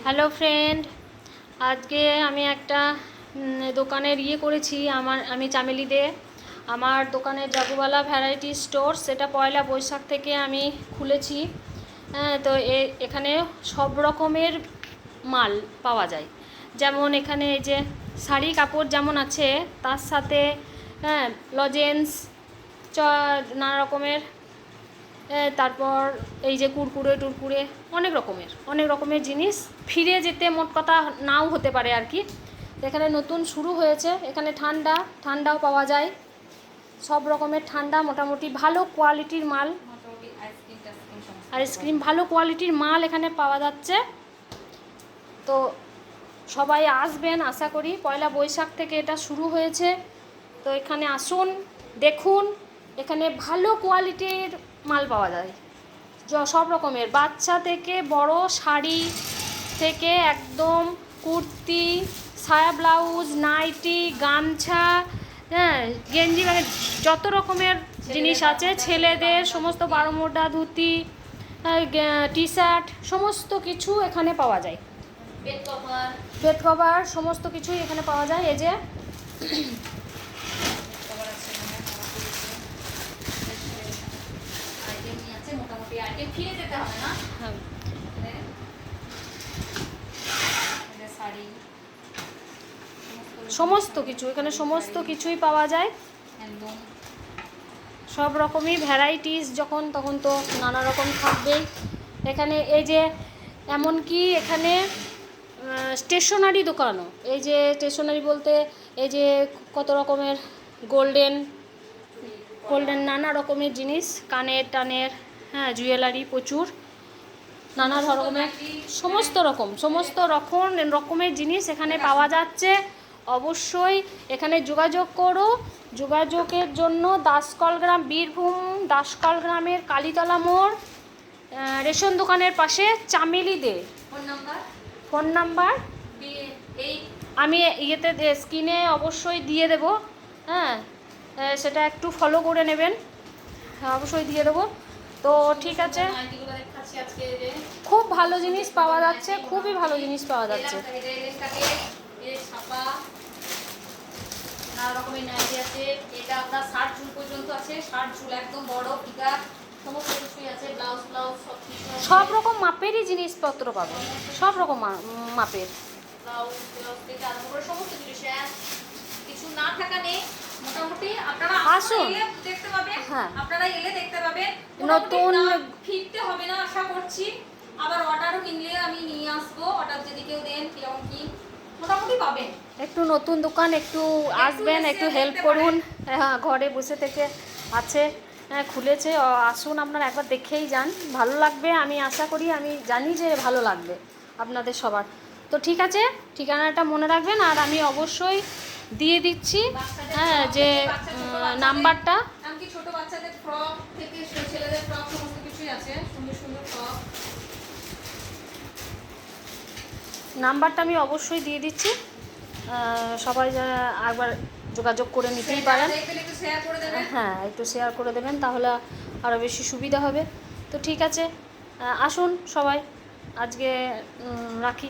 Hello friend, আজকে আমি একটা দোকানের করেছি। আমি চামেলিতে আমার দোকানের জাদুবালা ভ্যারাইটি স্টোর, সেটা পয়লা বৈশাখ থেকে আমি খুলেছি। হ্যাঁ, তো এখানে সব রকমের মাল পাওয়া যায়। যেমন এখানে এই যে শাড়ি কাপড় যেমন আছে, তার সাথে হ্যাঁ লজেন্স নানা রকমের, তারপর এই যে কুরকুরে টুরকুরে অনেক রকমের জিনিস ফিরে যেতে মোট কথা নাও হতে পারে আর কি। এখানে নতুন শুরু হয়েছে। এখানে ঠান্ডাও পাওয়া যায়, সব রকমের ঠান্ডা, মোটামুটি ভালো কোয়ালিটির মাল, আইসক্রিম ভালো কোয়ালিটির মাল এখানে পাওয়া যাচ্ছে। তো সবাই আসবেন আশা করি। পয়লা বৈশাখ থেকে এটা শুরু হয়েছে। তো এখানে আসুন, দেখুন, এখানে ভালো কোয়ালিটির মাল পাওয়া যায়, সব রকমের, বাচ্চা থেকে বড়, শাড়ি থেকে একদম কুর্তি, সায়া ব্লাউজ, নাইটি, গামছা, হ্যাঁ গেঞ্জি, মানে যত রকমের জিনিস আছে, ছেলেদের সমস্ত বারোমোটা ধুতি, টি শার্ট, সমস্ত কিছু এখানে পাওয়া যায়। বেড কভার সমস্ত কিছুই এখানে পাওয়া যায়। এই যে সমস্ত কিছু এখানে সমস্ত কিছুই পাওয়া যায়, সব রকমই ভ্যারাইটিস। যখন তখন তো নানা রকম থাকবেই এখানে। এই যে এমনকি এখানে স্টেশনারি দোকানও, এই যে স্টেশনারি বলতে এই যে কত রকমের গোল্ডেন নানা রকমের জিনিস, কানের টানের, হ্যাঁ জুয়েলারি, প্রচুর নানা ধরনের সমস্ত রকমের জিনিস এখানে পাওয়া যাচ্ছে। অবশ্যই এখানে যোগাযোগ করো। যোগাযোগের জন্য দাসকলগ্রাম, বীরভূম দাসকলগ্রামের কালীতলা মোড়, রেশন দোকানের পাশে চামেলিতে। ফোন নাম্বার আমি স্ক্রিনে অবশ্যই দিয়ে দেবো। হ্যাঁ, সেটা একটু ফলো করে নেবেন, অবশ্যই দিয়ে দেবো। তো ঠিক আছে, খুব ভালো জিনিস পাওয়া যাচ্ছে, খুবই ভালো জিনিস পাওয়া যাচ্ছে। নানা রকমের নাইটি আছে, এটা আপনার 60 চুল পর্যন্ত আছে, 60 চুল একদম বড় ফিতা, সমস্ত কিছুই আছে, ব্লাউজ সব রকম মাপেরই জিনিসপত্র পাবেন, সব রকম মাপের ব্লাউজ থেকে আরম্ভ করে সমস্ত কিছু না থাকা নেই। মোটামুটি আপনারা আসুন, দেখতে পাবেন। হ্যাঁ, আপনারা এলে দেখতে পাবেন, নতুন ফিরতে হবে না আশা করছি। আবার অর্ডারও কিনলে আমি নিয়ে আসবো, অর্ডার যদি কেউ দেন কিরকম কি মোটামুটি পাবেন। একটু নতুন দোকান, একটু আসবেন, একটু হেল্প করুন। হ্যাঁ, ঘরে বসে থেকে আছে, খুলেছে, আসুন আপনারা একবার দেখেই যান, ভালো লাগবে আমি আশা করি, আমি জানি যে ভালো লাগবে আপনাদের সবার। তো ঠিক আছে, ঠিকানাটা মনে রাখবেন, আর আমি অবশ্যই দিয়ে দিচ্ছি হ্যাঁ যে নাম্বারটা। এমনকি ছোট বাচ্চাদের ফ্রক থেকে ছেলেদের ফ্রক সমস্ত কিছুই আছে, সুন্দর সুন্দর ফ্রক। নাম্বারটা আমি অবশ্যই দিয়ে দিচ্ছি, সবাই একবার যোগাযোগ করে নিতেই পারেন। হ্যাঁ, একটু শেয়ার করে দেবেন, তাহলে আরও বেশি সুবিধা হবে। তো ঠিক আছে, আসুন সবাই, আজকে রাখি।